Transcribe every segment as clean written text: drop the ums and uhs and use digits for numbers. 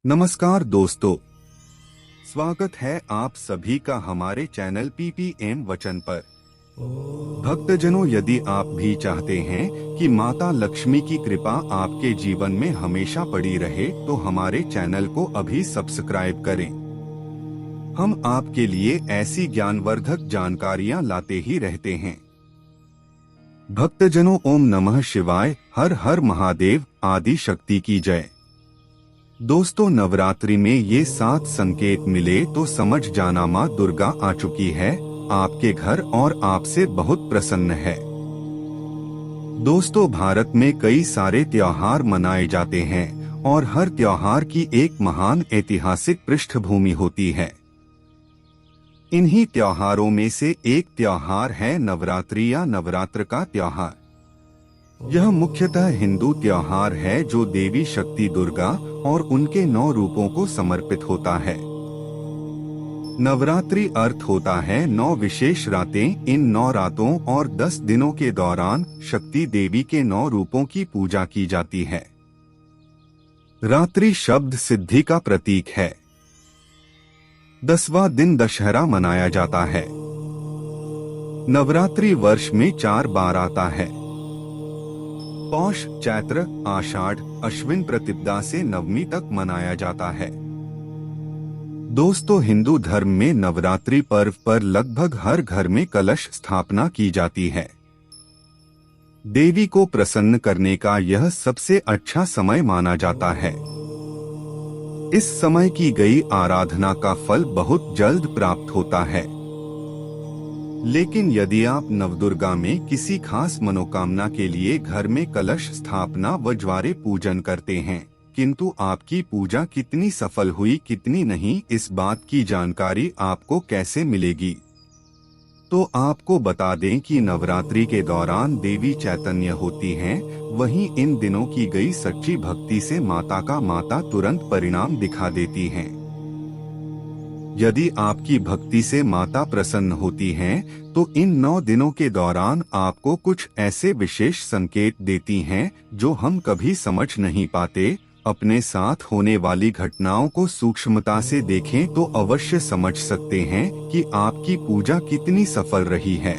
नमस्कार दोस्तों, स्वागत है आप सभी का हमारे चैनल पीपीएम वचन पर। भक्तजनों, यदि आप भी चाहते हैं कि माता लक्ष्मी की कृपा आपके जीवन में हमेशा पड़ी रहे तो हमारे चैनल को अभी सब्सक्राइब करें। हम आपके लिए ऐसी ज्ञानवर्धक जानकारियां लाते ही रहते हैं। भक्तजनों, ओम नमः शिवाय, हर हर महादेव, आदि शक्ति की जय। दोस्तों, नवरात्रि में ये 7 संकेत मिले तो समझ जाना माँ दुर्गा आ चुकी है आपके घर और आपसे बहुत प्रसन्न है। दोस्तों, भारत में कई सारे त्योहार मनाए जाते हैं और हर त्योहार की एक महान ऐतिहासिक पृष्ठभूमि होती है। इन्हीं त्योहारों में से एक त्योहार है नवरात्रि या नवरात्र का त्योहार। यह मुख्यतः हिंदू त्योहार है जो देवी शक्ति दुर्गा और उनके 9 रूपों को समर्पित होता है। नवरात्रि अर्थ होता है 9 विशेष रातें। इन 9 रातों और 10 दिनों के दौरान शक्ति देवी के 9 रूपों की पूजा की जाती है। रात्रि शब्द सिद्धि का प्रतीक है। 10वां दिन दशहरा मनाया जाता है। नवरात्रि वर्ष में 4 बार आता है। पौष, चैत्र, आषाढ़, अश्विन प्रतिपदा से नवमी तक मनाया जाता है। दोस्तों, हिंदू धर्म में नवरात्रि पर्व पर लगभग हर घर में कलश स्थापना की जाती है। देवी को प्रसन्न करने का यह सबसे अच्छा समय माना जाता है। इस समय की गई आराधना का फल बहुत जल्द प्राप्त होता है। लेकिन यदि आप नवदुर्गा में किसी खास मनोकामना के लिए घर में कलश स्थापना व ज्वारे पूजन करते हैं, किंतु आपकी पूजा कितनी सफल हुई कितनी नहीं, इस बात की जानकारी आपको कैसे मिलेगी? तो आपको बता दें कि नवरात्रि के दौरान देवी चैतन्य होती हैं, वहीं इन दिनों की गई सच्ची भक्ति से माता तुरंत परिणाम दिखा देती हैं। यदि आपकी भक्ति से माता प्रसन्न होती हैं, तो इन 9 दिनों के दौरान आपको कुछ ऐसे विशेष संकेत देती हैं जो हम कभी समझ नहीं पाते। अपने साथ होने वाली घटनाओं को सूक्ष्मता से देखें तो अवश्य समझ सकते हैं कि आपकी पूजा कितनी सफल रही है।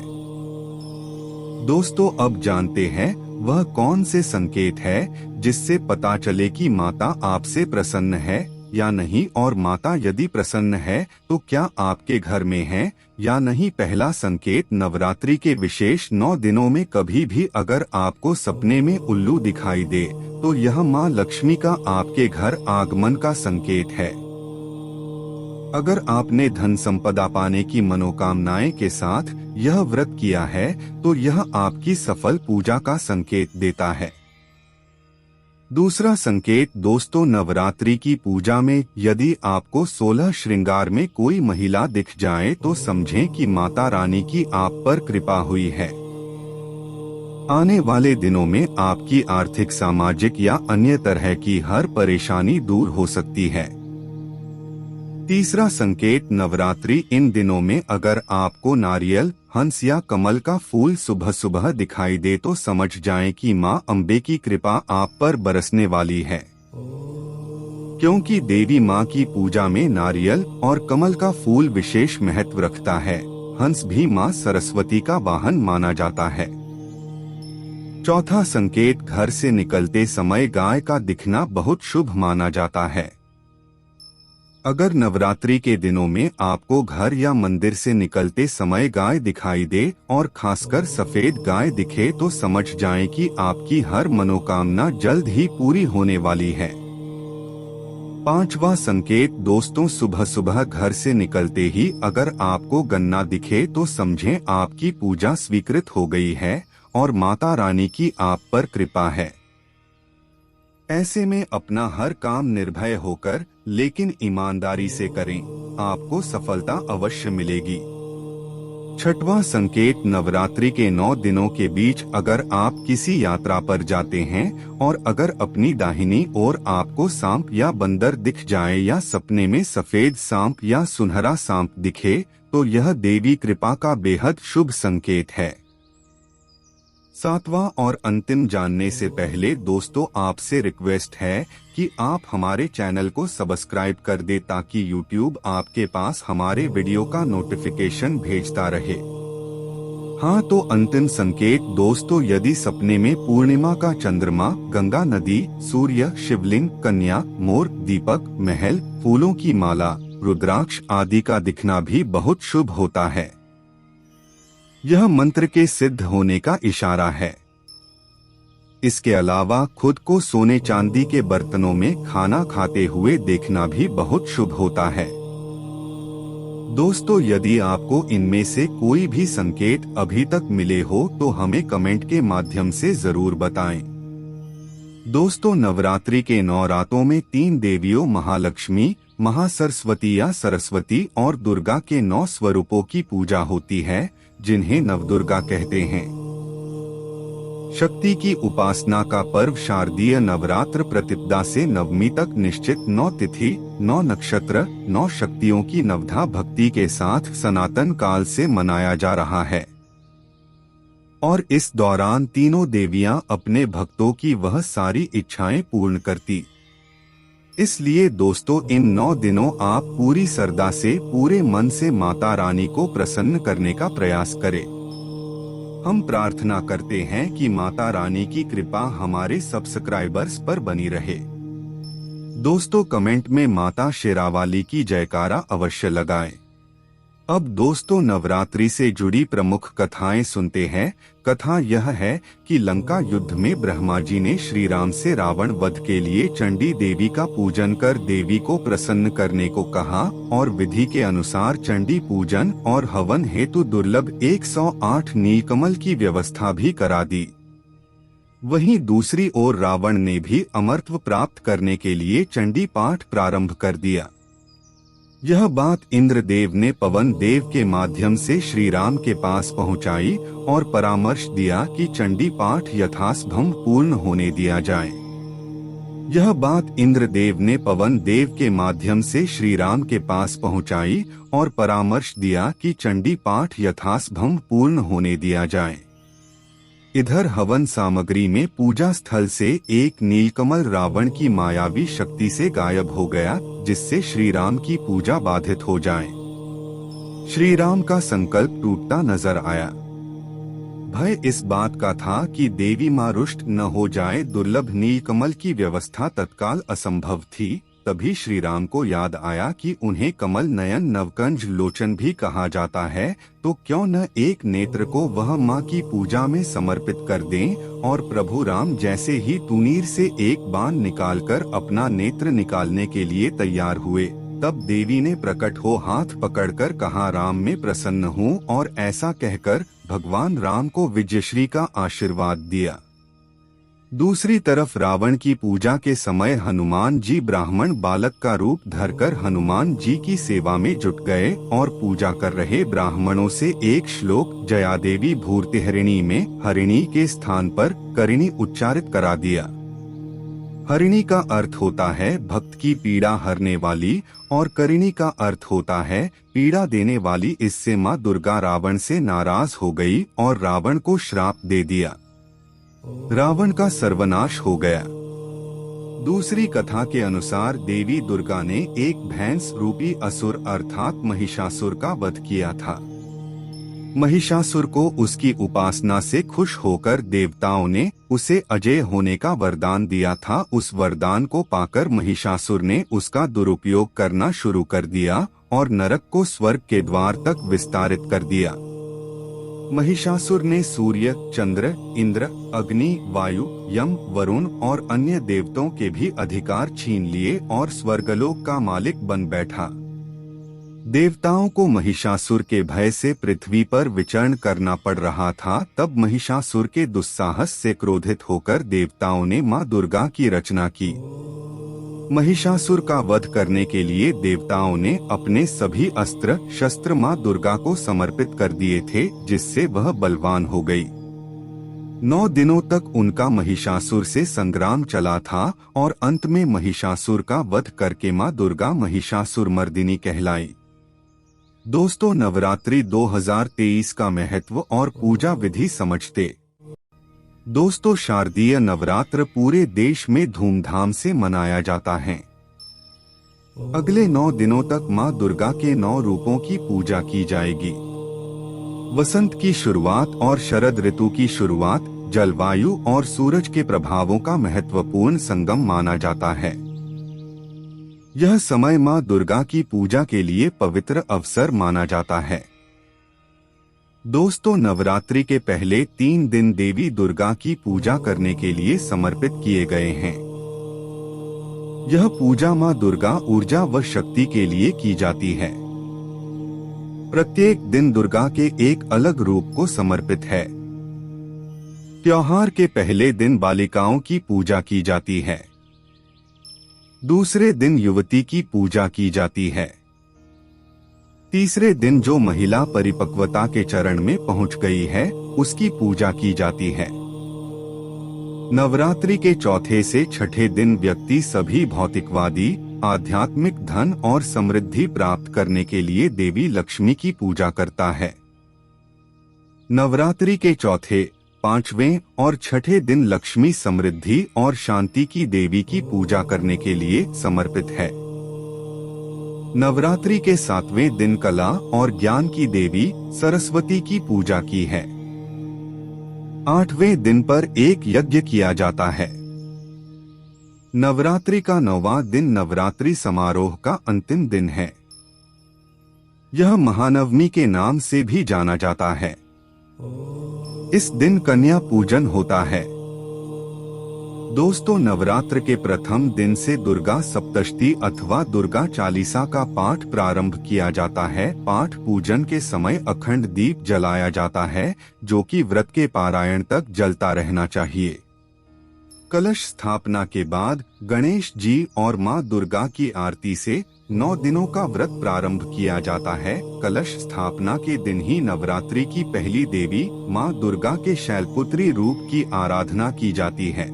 दोस्तों, अब जानते हैं वह कौन से संकेत है जिससे पता चले कि माता आपसे प्रसन्न है या नहीं, और माता यदि प्रसन्न है तो क्या आपके घर में है या नहीं। पहला संकेत, नवरात्रि के विशेष 9 दिनों में कभी भी अगर आपको सपने में उल्लू दिखाई दे तो यह माँ लक्ष्मी का आपके घर आगमन का संकेत है। अगर आपने धन संपदा पाने की मनोकामनाएं के साथ यह व्रत किया है तो यह आपकी सफल पूजा का संकेत देता है। दूसरा संकेत, दोस्तों, नवरात्रि की पूजा में यदि आपको 16 श्रृंगार में कोई महिला दिख जाए तो समझें कि माता रानी की आप पर कृपा हुई है। आने वाले दिनों में आपकी आर्थिक, सामाजिक या अन्य तरह की हर परेशानी दूर हो सकती है। तीसरा संकेत, नवरात्रि इन दिनों में अगर आपको नारियल, हंस या कमल का फूल सुबह सुबह दिखाई दे तो समझ जाएं कि माँ अम्बे की कृपा आप पर बरसने वाली है। क्योंकि देवी माँ की पूजा में नारियल और कमल का फूल विशेष महत्व रखता है। हंस भी माँ सरस्वती का वाहन माना जाता है। चौथा संकेत, घर से निकलते समय गाय का दिखना बहुत शुभ माना जाता है। अगर नवरात्रि के दिनों में आपको घर या मंदिर से निकलते समय गाय दिखाई दे और खासकर सफेद गाय दिखे तो समझ जाएं कि आपकी हर मनोकामना जल्द ही पूरी होने वाली है। पांचवा संकेत, दोस्तों, सुबह सुबह घर से निकलते ही अगर आपको गन्ना दिखे तो समझें आपकी पूजा स्वीकृत हो गई है और माता रानी की आप पर कृपा है। ऐसे में अपना हर काम निर्भय होकर लेकिन ईमानदारी से करें, आपको सफलता अवश्य मिलेगी। छठवां संकेत, नवरात्रि के 9 दिनों के बीच अगर आप किसी यात्रा पर जाते हैं और अगर अपनी दाहिनी ओर आपको सांप या बंदर दिख जाए या सपने में सफेद सांप या सुनहरा सांप दिखे तो यह देवी कृपा का बेहद शुभ संकेत है। सातवां और अंतिम जानने से पहले दोस्तों आपसे रिक्वेस्ट है कि आप हमारे चैनल को सब्सक्राइब कर दे ताकि YouTube आपके पास हमारे वीडियो का नोटिफिकेशन भेजता रहे। हाँ तो अंतिम संकेत दोस्तों, यदि सपने में पूर्णिमा का चंद्रमा, गंगा नदी, सूर्य, शिवलिंग, कन्या, मोर, दीपक, महल, फूलों की माला, रुद्राक्ष आदि का दिखना भी बहुत शुभ होता है। यह मंत्र के सिद्ध होने का इशारा है। इसके अलावा खुद को सोने चांदी के बर्तनों में खाना खाते हुए देखना भी बहुत शुभ होता है। दोस्तों यदि आपको इनमें से कोई भी संकेत अभी तक मिले हो तो हमें कमेंट के माध्यम से जरूर बताएं। दोस्तों नवरात्रि के 9 रातों में 3 देवियों महालक्ष्मी, महासरस्वती या सरस्वती और दुर्गा के 9 स्वरूपों की पूजा होती है, जिन्हें नवदुर्गा कहते हैं। शक्ति की उपासना का पर्व शारदीय नवरात्र प्रतिपदा से नवमी तक निश्चित 9 तिथि, 9 नक्षत्र, 9 शक्तियों की नवधा भक्ति के साथ सनातन काल से मनाया जा रहा है। और इस दौरान तीनों देवियां अपने भक्तों की वह सारी इच्छाएं पूर्ण करती। इसलिए दोस्तों इन 9 दिनों आप पूरी श्रद्धा से पूरे मन से माता रानी को प्रसन्न करने का प्रयास करें। हम प्रार्थना करते हैं कि माता रानी की कृपा हमारे सब्सक्राइबर्स पर बनी रहे। दोस्तों कमेंट में माता शेरावाली की जयकारा अवश्य लगाएं। अब दोस्तों नवरात्रि से जुड़ी प्रमुख कथाएं सुनते हैं। कथा यह है कि लंका युद्ध में ब्रह्मा जी ने श्री राम से रावण वध के लिए चंडी देवी का पूजन कर देवी को प्रसन्न करने को कहा और विधि के अनुसार चंडी पूजन और हवन हेतु दुर्लभ 108 नीलकमल की व्यवस्था भी करा दी। वहीं दूसरी ओर रावण ने भी अमरत्व प्राप्त करने के लिए चंडी पाठ प्रारंभ कर दिया। यह बात इंद्रदेव ने पवन देव के माध्यम से श्री राम के पास पहुंचाई और परामर्श दिया कि चंडी पाठ यथासंभव पूर्ण होने दिया जाए। यह बात इंद्रदेव ने पवन देव के माध्यम से श्री राम के पास पहुंचाई और परामर्श दिया कि चंडी पाठ यथासंभव पूर्ण होने दिया जाए। इधर हवन सामग्री में पूजा स्थल से एक नीलकमल रावण की मायावी शक्ति से गायब हो गया, जिससे श्री राम की पूजा बाधित हो जाए। श्री राम का संकल्प टूटता नजर आया। भय इस बात का था कि देवी मां रुष्ट न हो जाए। दुर्लभ नीलकमल की व्यवस्था तत्काल असंभव थी। तभी श्री राम को याद आया कि उन्हें कमल नयन नवकंज लोचन भी कहा जाता है, तो क्यों न एक नेत्र को वह मां की पूजा में समर्पित कर दें। और प्रभु राम जैसे ही तुनीर से एक बाण निकालकर अपना नेत्र निकालने के लिए तैयार हुए, तब देवी ने प्रकट हो हाथ पकड़कर कहा, राम में प्रसन्न हूँ, और ऐसा कहकर भगवान राम को विजयश्री का आशीर्वाद दिया। दूसरी तरफ रावण की पूजा के समय हनुमान जी ब्राह्मण बालक का रूप धरकर हनुमान जी की सेवा में जुट गए और पूजा कर रहे ब्राह्मणों से एक श्लोक जया देवी भूर्तिहरिणी में हरिणी के स्थान पर करिणी उच्चारित करा दिया। हरिणी का अर्थ होता है भक्त की पीड़ा हरने वाली और करिणी का अर्थ होता है पीड़ा देने वाली। इससे मां दुर्गा रावण से नाराज हो गई और रावण को श्राप दे दिया। रावण का सर्वनाश हो गया। दूसरी कथा के अनुसार देवी दुर्गा ने एक भैंस रूपी असुर अर्थात महिषासुर का वध किया था। महिषासुर को उसकी उपासना से खुश होकर देवताओं ने उसे अजय होने का वरदान दिया था। उस वरदान को पाकर महिषासुर ने उसका दुरुपयोग करना शुरू कर दिया और नरक को स्वर्ग के द्वार तक विस्तारित कर दिया। महिषासुर ने सूर्य, चंद्र, इंद्र, अग्नि, वायु, यम, वरुण और अन्य देवताओं के भी अधिकार छीन लिए और स्वर्गलोक का मालिक बन बैठा। देवताओं को महिषासुर के भय से पृथ्वी पर विचरण करना पड़ रहा था। तब महिषासुर के दुस्साहस से क्रोधित होकर देवताओं ने मां दुर्गा की रचना की। महिषासुर का वध करने के लिए देवताओं ने अपने सभी अस्त्र शस्त्र मां दुर्गा को समर्पित कर दिए थे, जिससे वह बलवान हो गई। 9 दिनों तक उनका महिषासुर से संग्राम चला था और अंत में महिषासुर का वध करके मां दुर्गा महिषासुर मर्दिनी कहलाई। दोस्तों नवरात्रि 2023 का महत्व और पूजा विधि समझते दोस्तों, शारदीय नवरात्र पूरे देश में धूमधाम से मनाया जाता है। अगले 9 दिनों तक मां दुर्गा के 9 रूपों की पूजा की जाएगी। वसंत की शुरुआत और शरद ऋतु की शुरुआत जलवायु और सूरज के प्रभावों का महत्वपूर्ण संगम माना जाता है। यह समय मां दुर्गा की पूजा के लिए पवित्र अवसर माना जाता है। दोस्तों, नवरात्रि के पहले 3 दिन देवी दुर्गा की पूजा करने के लिए समर्पित किए गए हैं। यह पूजा मां दुर्गा ऊर्जा व शक्ति के लिए की जाती है। प्रत्येक दिन दुर्गा के एक अलग रूप को समर्पित है। त्योहार के पहले दिन बालिकाओं की पूजा की जाती है। दूसरे दिन युवती की पूजा की जाती है। तीसरे दिन जो महिला परिपक्वता के चरण में पहुंच गई है उसकी पूजा की जाती है। नवरात्रि के चौथे से छठे दिन व्यक्ति सभी भौतिकवादी आध्यात्मिक धन और समृद्धि प्राप्त करने के लिए देवी लक्ष्मी की पूजा करता है। नवरात्रि के चौथे, 5वें और छठे दिन लक्ष्मी समृद्धि और शांति की देवी की पूजा करने के लिए समर्पित है। नवरात्रि के 7वें दिन कला और ज्ञान की देवी सरस्वती की पूजा की है। 8वें दिन पर एक यज्ञ किया जाता है। नवरात्रि का 9वां दिन नवरात्रि समारोह का अंतिम दिन है। यह महानवमी के नाम से भी जाना जाता है। इस दिन कन्या पूजन होता है। दोस्तों, नवरात्र के प्रथम दिन से दुर्गा सप्तशती अथवा दुर्गा चालीसा का पाठ प्रारंभ किया जाता है। पाठ पूजन के समय अखंड दीप जलाया जाता है, जो कि व्रत के पारायण तक जलता रहना चाहिए। कलश स्थापना के बाद गणेश जी और मां दुर्गा की आरती से 9 दिनों का व्रत प्रारंभ किया जाता है। कलश स्थापना के दिन ही नवरात्रि की पहली देवी मां दुर्गा के शैलपुत्री रूप की आराधना की जाती है।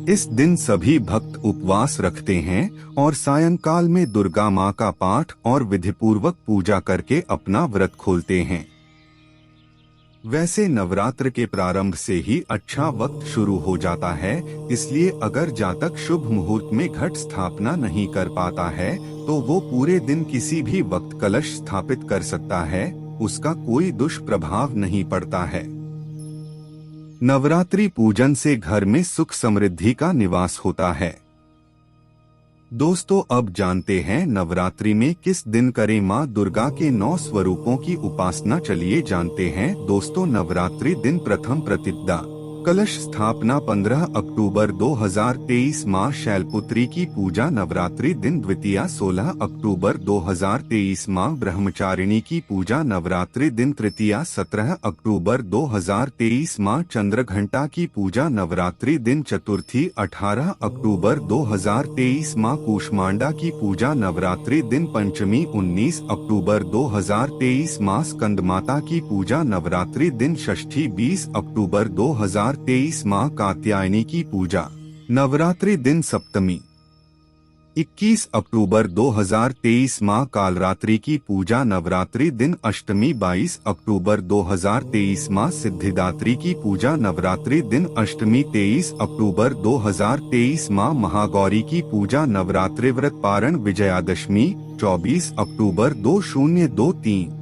इस दिन सभी भक्त उपवास रखते हैं और सायंकाल में दुर्गा मां का पाठ और विधिपूर्वक पूजा करके अपना व्रत खोलते हैं। वैसे नवरात्र के प्रारंभ से ही अच्छा वक्त शुरू हो जाता है, इसलिए अगर जातक शुभ मुहूर्त में घट स्थापना नहीं कर पाता है तो वो पूरे दिन किसी भी वक्त कलश स्थापित कर सकता है, उसका कोई दुष्प्रभाव नहीं पड़ता है। नवरात्रि पूजन से घर में सुख समृद्धि का निवास होता है। दोस्तों, अब जानते हैं नवरात्रि में किस दिन करें मां दुर्गा के 9 स्वरूपों की उपासना। चलिए जानते हैं। दोस्तों, नवरात्रि दिन प्रथम प्रतिपदा कलश स्थापना 15 अक्टूबर 2023 मां शैलपुत्री की पूजा। नवरात्रि दिन द्वितीया 16 अक्टूबर 2023 मां ब्रह्मचारिणी की पूजा। नवरात्रि दिन तृतीया 17 अक्टूबर 2023 मां चंद्रघंटा की पूजा। नवरात्रि दिन चतुर्थी 18 अक्टूबर 2023 मां कूष्मांडा की पूजा। नवरात्रि दिन पंचमी 19 अक्टूबर 2023 मां स्कंदमाता की पूजा। नवरात्रि दिन षष्ठी 20 अक्टूबर 2023 मां कात्यायनी की पूजा। नवरात्रि दिन सप्तमी 21 अक्टूबर 2023 मां कालरात्रि की पूजा। नवरात्रि दिन अष्टमी 22 अक्टूबर 2023 मां सिद्धिदात्री की पूजा। नवरात्रि दिन अष्टमी 23 अक्टूबर 2023 मां महागौरी की पूजा। नवरात्रि व्रत पारण विजयादशमी 24 अक्टूबर 2023।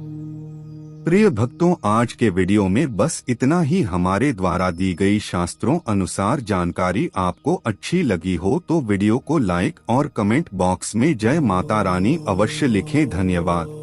प्रिय भक्तों, आज के वीडियो में बस इतना ही। हमारे द्वारा दी गई शास्त्रों अनुसार जानकारी आपको अच्छी लगी हो तो वीडियो को लाइक और कमेंट बॉक्स में जय माता रानी अवश्य लिखें। धन्यवाद।